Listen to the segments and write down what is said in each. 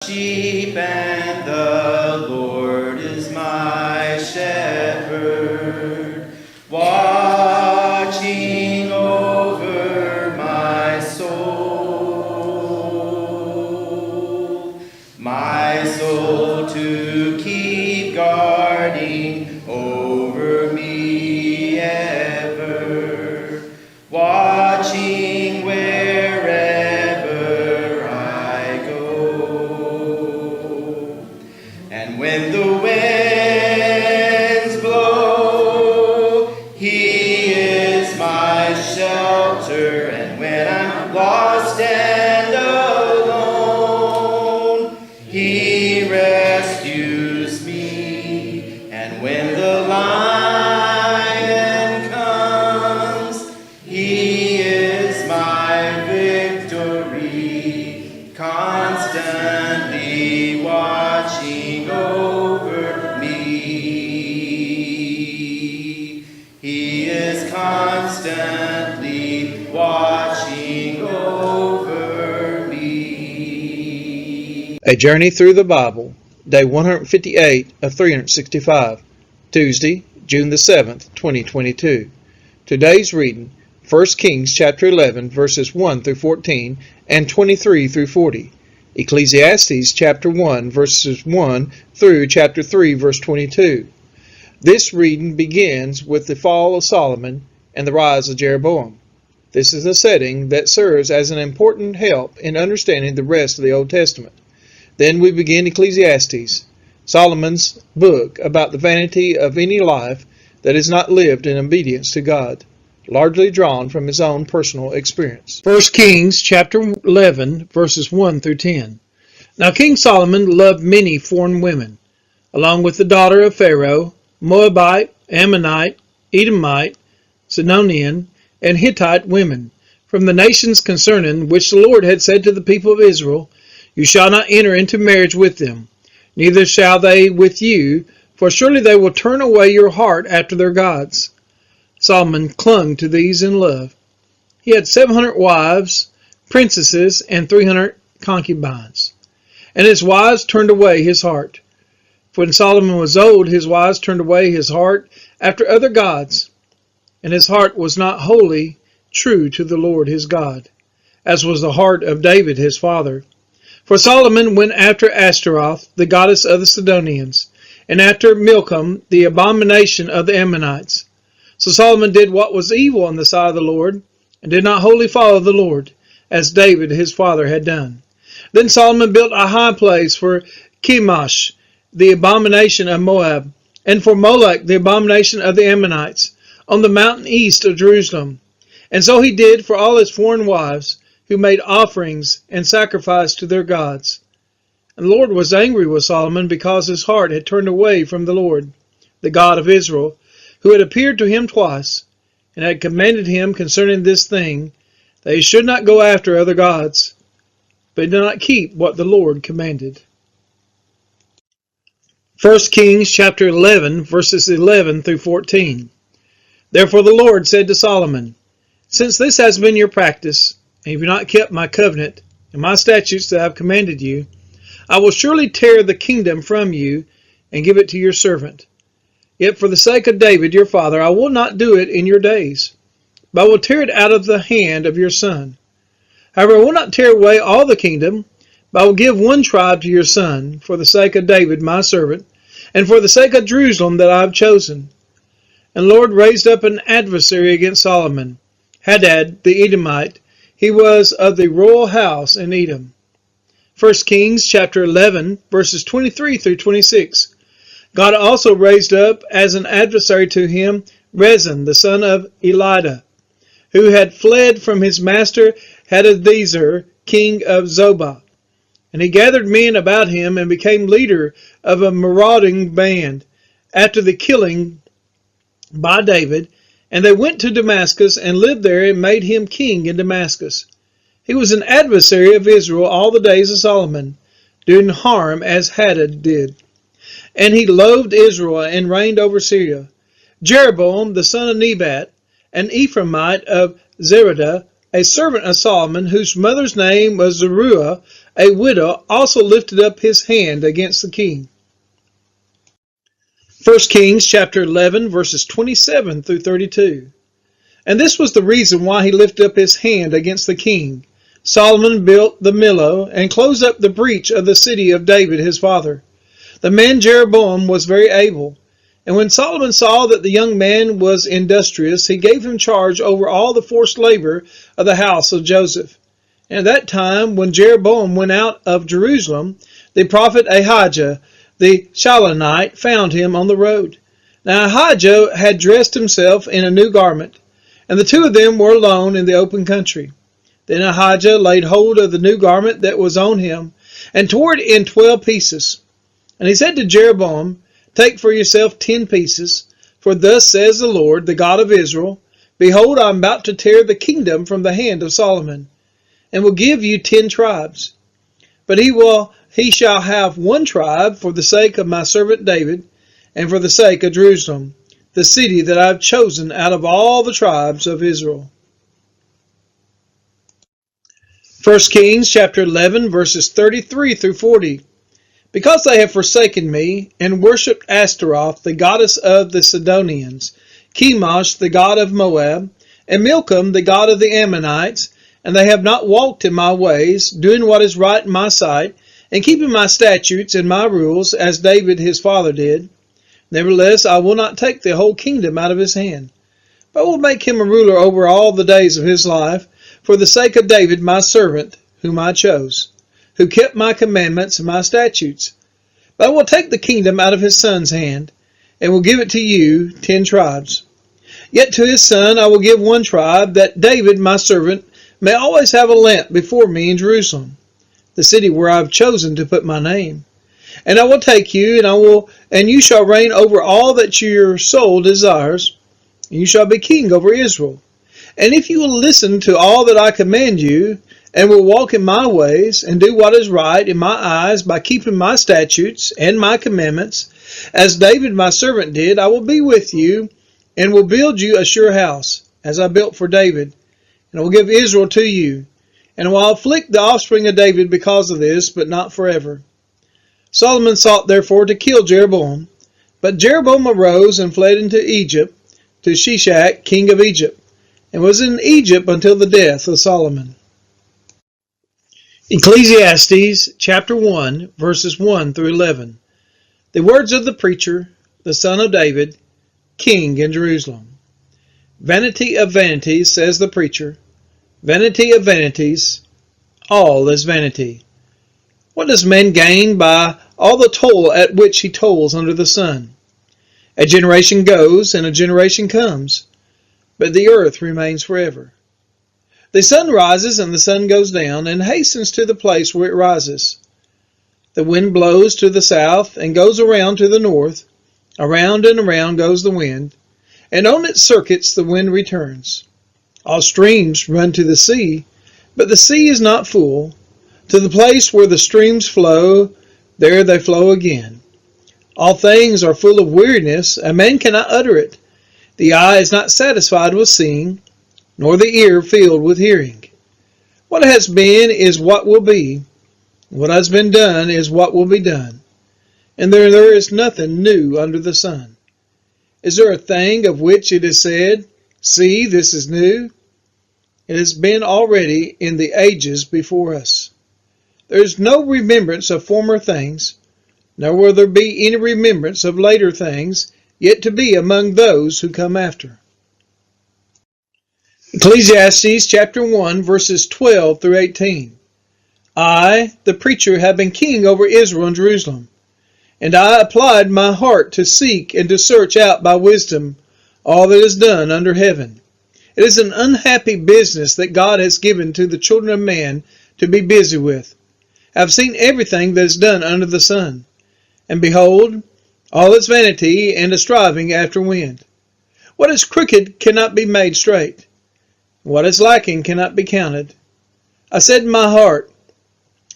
Sheep, and the Lord is my shepherd, watching over my soul to keep guarding over me ever, watching wherever I go. And when the winds blow, He is my shelter. And when I'm lost and alone, He rescues me. And when the lion comes, He is my victory, constantly watching over me. He is constantly watching over me. A Journey Through the Bible, Day 158 of 365, Tuesday, June the 7th, 2022. Today's reading, 1 Kings chapter 11, verses 1 through 14 and 23 through 40. Ecclesiastes chapter 1, verses 1 through chapter 3, verse 22. This reading begins with the fall of Solomon and the rise of Jeroboam. This is a setting that serves as an important help in understanding the rest of the Old Testament. Then we begin Ecclesiastes, Solomon's book about the vanity of any life that is not lived in obedience to God, largely drawn from his own personal experience. 1 Kings chapter 11, verses 1 through 10. Now King Solomon loved many foreign women, along with the daughter of Pharaoh, Moabite, Ammonite, Edomite, Sidonian, and Hittite women, from the nations concerning which the Lord had said to the people of Israel, You shall not enter into marriage with them, neither shall they with you, for surely they will turn away your heart after their gods. Solomon clung to these in love. He had 700 wives, princesses, and 300 concubines. And his wives turned away his heart. For when Solomon was old, his wives turned away his heart after other gods, and his heart was not wholly true to the Lord his God, as was the heart of David his father. For Solomon went after Ashtaroth, the goddess of the Sidonians, and after Milcom, the abomination of the Ammonites. So Solomon did what was evil in the sight of the Lord, and did not wholly follow the Lord, as David his father had done. Then Solomon built a high place for Chemosh, the abomination of Moab, and for Molech, the abomination of the Ammonites, on the mountain east of Jerusalem. And so he did for all his foreign wives, who made offerings and sacrificed to their gods. And the Lord was angry with Solomon because his heart had turned away from the Lord, the God of Israel, who had appeared to him twice, and had commanded him concerning this thing, that he should not go after other gods, but did not keep what the Lord commanded. 1 Kings chapter 11, verses 11 through 14. Therefore the Lord said to Solomon, Since this has been your practice, and you have not kept my covenant and my statutes that I have commanded you, I will surely tear the kingdom from you and give it to your servant. Yet for the sake of David your father, I will not do it in your days, but I will tear it out of the hand of your son. However, I will not tear away all the kingdom, but I will give one tribe to your son, for the sake of David my servant, and for the sake of Jerusalem that I have chosen. And the Lord raised up an adversary against Solomon, Hadad the Edomite. He was of the royal house in Edom. 1 Kings chapter 11, verses 23 through 26. God also raised up as an adversary to him Rezin, the son of Elidah, who had fled from his master Hadadezer, king of Zobah. And he gathered men about him and became leader of a marauding band after the killing by David, and they went to Damascus and lived there and made him king in Damascus. He was an adversary of Israel all the days of Solomon, doing harm as Hadad did. And he loathed Israel and reigned over Syria. Jeroboam the son of Nebat, an Ephraimite of Zeradah, a servant of Solomon, whose mother's name was Zeruiah, a widow, also lifted up his hand against the king. 1 Kings chapter 11, verses 27 through 32. And this was the reason why he lifted up his hand against the king. Solomon built the millow and closed up the breach of the city of David his father. The man Jeroboam was very able. And when Solomon saw that the young man was industrious, he gave him charge over all the forced labor of the house of Joseph. And at that time, when Jeroboam went out of Jerusalem, the prophet Ahijah, the Shilonite, found him on the road. Now Ahijah had dressed himself in a new garment, and the two of them were alone in the open country. Then Ahijah laid hold of the new garment that was on him, and tore it in 12 pieces. And he said to Jeroboam, Take for yourself 10 pieces, for thus says the Lord, the God of Israel, Behold, I am about to tear the kingdom from the hand of Solomon, and will give you 10 tribes. But he shall have 1 tribe for the sake of my servant David, and for the sake of Jerusalem, the city that I have chosen out of all the tribes of Israel. 1 Kings chapter 11, verses 33 through 40. Because they have forsaken me, and worshipped Ashtaroth, the goddess of the Sidonians, Chemosh, the god of Moab, and Milcom, the god of the Ammonites, and they have not walked in my ways, doing what is right in my sight, and keeping my statutes and my rules, as David his father did. Nevertheless, I will not take the whole kingdom out of his hand, but will make him a ruler over all the days of his life, for the sake of David my servant, whom I chose, who kept my commandments and my statutes. But I will take the kingdom out of his son's hand, and will give it to you, 10 tribes. Yet to his son I will give 1 tribe, that David my servant may always have a lamp before me in Jerusalem, the city where I have chosen to put my name. And I will take you, and you shall reign over all that your soul desires, and you shall be king over Israel. And if you will listen to all that I command you, and will walk in my ways, and do what is right in my eyes by keeping my statutes and my commandments, as David my servant did, I will be with you, and will build you a sure house, as I built for David, and I will give Israel to you, and I will afflict the offspring of David because of this, but not forever. Solomon sought therefore to kill Jeroboam, but Jeroboam arose and fled into Egypt, to Shishak, king of Egypt, and was in Egypt until the death of Solomon. Ecclesiastes chapter 1, verses 1 through 11. The words of the preacher, the son of David, king in Jerusalem. Vanity of vanities, says the preacher. Vanity of vanities, all is vanity. What does man gain by all the toil at which he toils under the sun? A generation goes and a generation comes, but the earth remains forever. The sun rises and the sun goes down, and hastens to the place where it rises. The wind blows to the south and goes around to the north. Around and around goes the wind, and on its circuits the wind returns. All streams run to the sea, but the sea is not full. To the place where the streams flow, there they flow again. All things are full of weariness, a man cannot utter it. The eye is not satisfied with seeing, nor the ear filled with hearing. What has been is what will be. What has been done is what will be done. And there is nothing new under the sun. Is there a thing of which it is said, See, this is new? It has been already in the ages before us. There is no remembrance of former things, nor will there be any remembrance of later things, yet to be among those who come after. Ecclesiastes chapter 1, verses 12 through 18. I, the preacher, have been king over Israel and Jerusalem, and I applied my heart to seek and to search out by wisdom all that is done under heaven. It is an unhappy business that God has given to the children of man to be busy with. I have seen everything that is done under the sun, and behold, all is vanity and a striving after wind. What is crooked cannot be made straight. What is lacking cannot be counted. I said in my heart,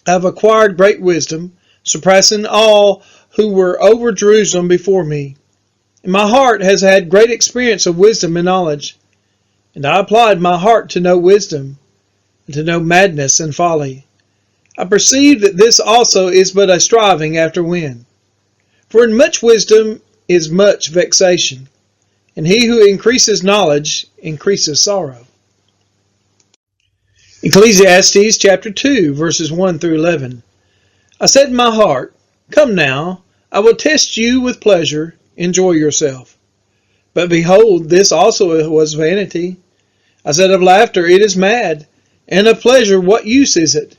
I have acquired great wisdom, surpassing all who were over Jerusalem before me. And my heart has had great experience of wisdom and knowledge. And I applied my heart to know wisdom, and to know madness and folly. I perceive that this also is but a striving after wind. For in much wisdom is much vexation, and he who increases knowledge increases sorrow. Ecclesiastes chapter 2, verses 1 through 11. I said in my heart, Come now, I will test you with pleasure, enjoy yourself. But behold, this also was vanity. I said of laughter, It is mad, and of pleasure, what use is it?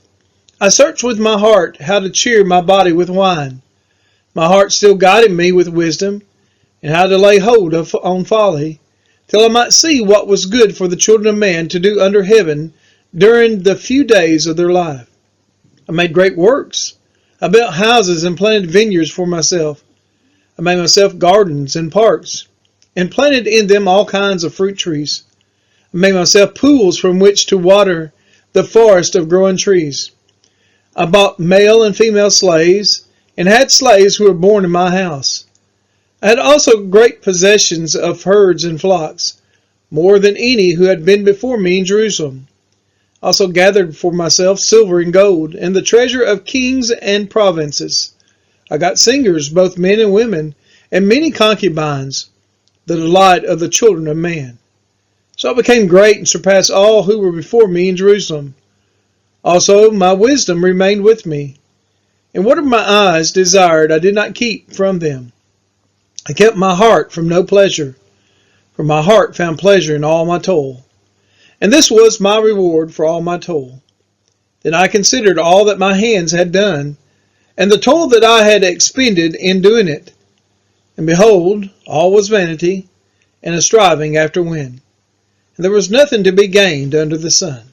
I searched with my heart how to cheer my body with wine. My heart still guided me with wisdom, and how to lay hold on folly, till I might see what was good for the children of man to do under heaven during the few days of their life. I made great works. I built houses and planted vineyards for myself. I made myself gardens and parks, and planted in them all kinds of fruit trees. I made myself pools from which to water the forest of growing trees. I bought male and female slaves, and had slaves who were born in my house. I had also great possessions of herds and flocks, more than any who had been before me in Jerusalem. I also gathered for myself silver and gold, and the treasure of kings and provinces. I got singers, both men and women, and many concubines, the delight of the children of man. So I became great and surpassed all who were before me in Jerusalem. Also my wisdom remained with me, and whatever my eyes desired I did not keep from them. I kept my heart from no pleasure, for my heart found pleasure in all my toil. And this was my reward for all my toil. Then I considered all that my hands had done, and the toil that I had expended in doing it. And behold, all was vanity, and a striving after wind. And there was nothing to be gained under the sun.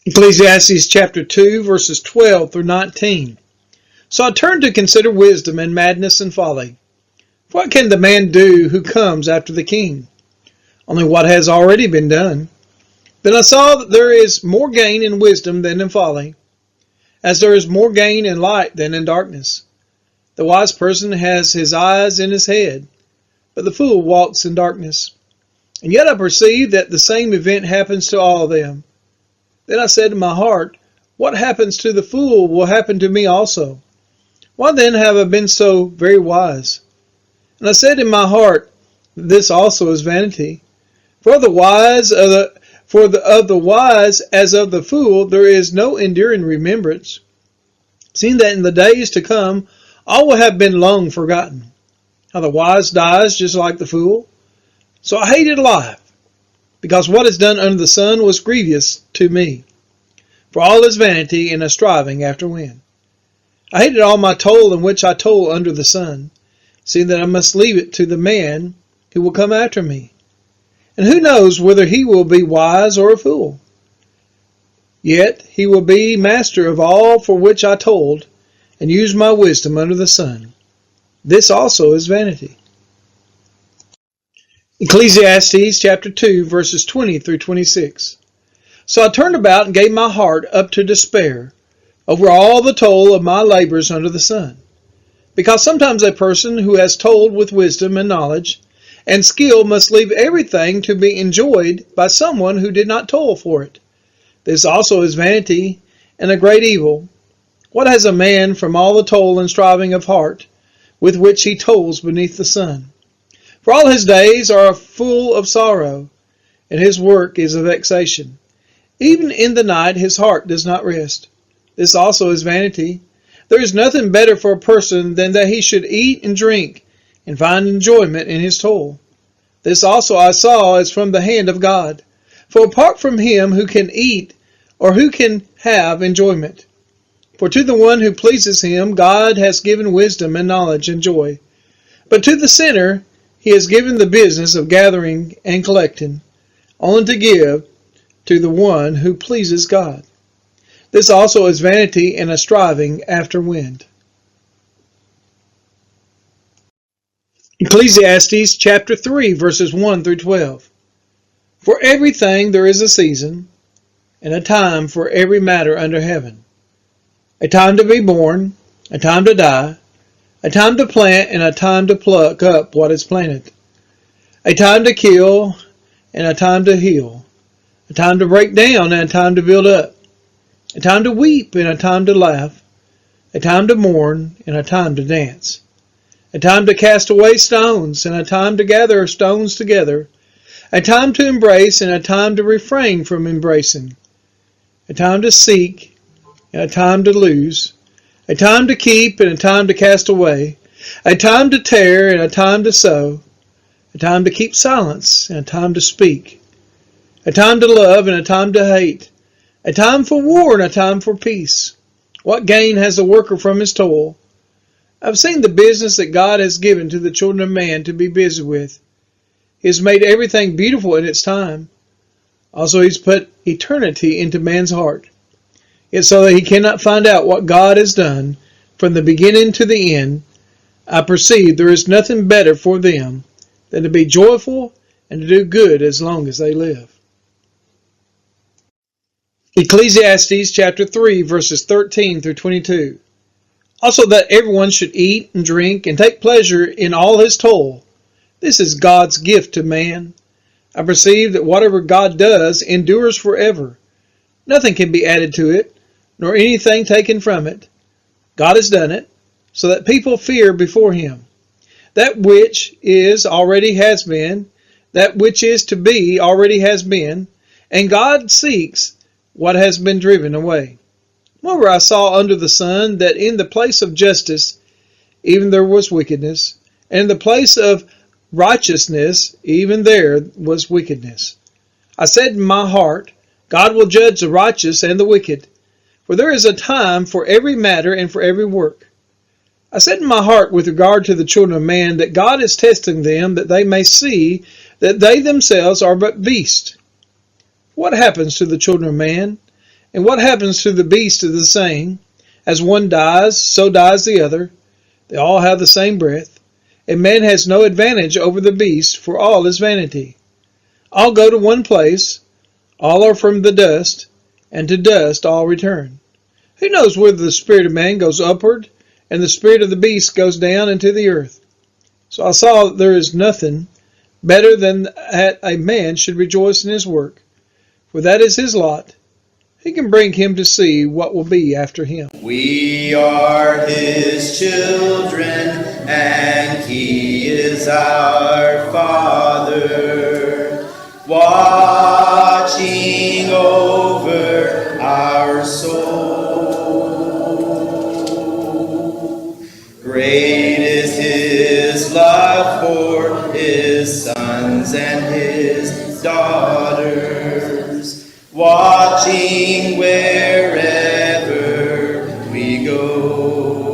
Ecclesiastes chapter 2, verses 12 through 19. So I turned to consider wisdom and madness and folly. For what can the man do who comes after the king? Only what has already been done. Then I saw that there is more gain in wisdom than in folly, as there is more gain in light than in darkness. The wise person has his eyes in his head, but the fool walks in darkness. And yet I perceive that the same event happens to all of them. Then I said in my heart, What happens to the fool will happen to me also. Why then have I been so very wise? And I said in my heart, This also is vanity. For of the wise as of the fool there is no enduring remembrance, seeing that in the days to come all will have been long forgotten. How the wise dies just like the fool. So I hated life, because what is done under the sun was grievous to me. For all is vanity and a striving after wind. I hated all my toil in which I toil under the sun, seeing that I must leave it to the man who will come after me. And who knows whether he will be wise or a fool? Yet he will be master of all for which I toiled, and used my wisdom under the sun. This also is vanity. Ecclesiastes chapter 2, verses 20 through 26. So I turned about and gave my heart up to despair over all the toil of my labors under the sun. Because sometimes a person who has toiled with wisdom and knowledge and skill must leave everything to be enjoyed by someone who did not toil for it. This also is vanity and a great evil. What has a man from all the toil and striving of heart with which he toils beneath the sun? For all his days are full of sorrow, and his work is a vexation. Even in the night his heart does not rest. This also is vanity. There is nothing better for a person than that he should eat and drink, and find enjoyment in his toil. This also I saw is from the hand of God. For apart from him who can eat, or who can have enjoyment? For to the one who pleases him, God has given wisdom and knowledge and joy. But to the sinner, he has given the business of gathering and collecting, only to give to the one who pleases God. This also is vanity and a striving after wind. Ecclesiastes chapter 3, verses 1 through 12. For everything there is a season, and a time for every matter under heaven. A time to be born, a time to die, a time to plant, and a time to pluck up what is planted. A time to kill, and a time to heal. A a time to break down and a time to build up, a time to weep and a time to laugh, a time to mourn and a time to dance, a time to cast away stones and a time to gather stones together, a time to embrace and a time to refrain from embracing, a time to seek and a time to lose, a time to keep and a time to cast away, a time to tear and a time to sow, a time to keep silence and a time to speak, a time to love and a time to hate, a time for war and a time for peace. What gain has the worker from his toil? I've seen the business that God has given to the children of man to be busy with. He has made everything beautiful in its time. Also, He's put eternity into man's heart. Yet so that he cannot find out what God has done from the beginning to the end, I perceive there is nothing better for them than to be joyful and to do good as long as they live. Ecclesiastes chapter 3 verses 13 through 22. Also that everyone should eat and drink and take pleasure in all his toil. This is God's gift to man. I perceive that whatever God does endures forever. Nothing can be added to it, nor anything taken from it. God has done it, so that people fear before Him. That which is already has been, that which is to be already has been, and God seeks what has been driven away. Moreover, I saw under the sun that in the place of justice even there was wickedness, and in the place of righteousness even there was wickedness. I said in my heart, God will judge the righteous and the wicked, for there is a time for every matter and for every work. I said in my heart with regard to the children of man that God is testing them, that they may see that they themselves are but beasts. What happens to the children of man? And what happens to the beast is the same. As one dies, so dies the other. They all have the same breath. And man has no advantage over the beast, for all is vanity. All go to one place. All are from the dust, and to dust all return. Who knows whether the spirit of man goes upward, and the spirit of the beast goes down into the earth? So I saw that there is nothing better than that a man should rejoice in his work, for that is his lot. He can bring him to see what will be after him. We are His children, and He is our Father, watching over our soul. Great is His love for His sons and His daughters, watching wherever we go.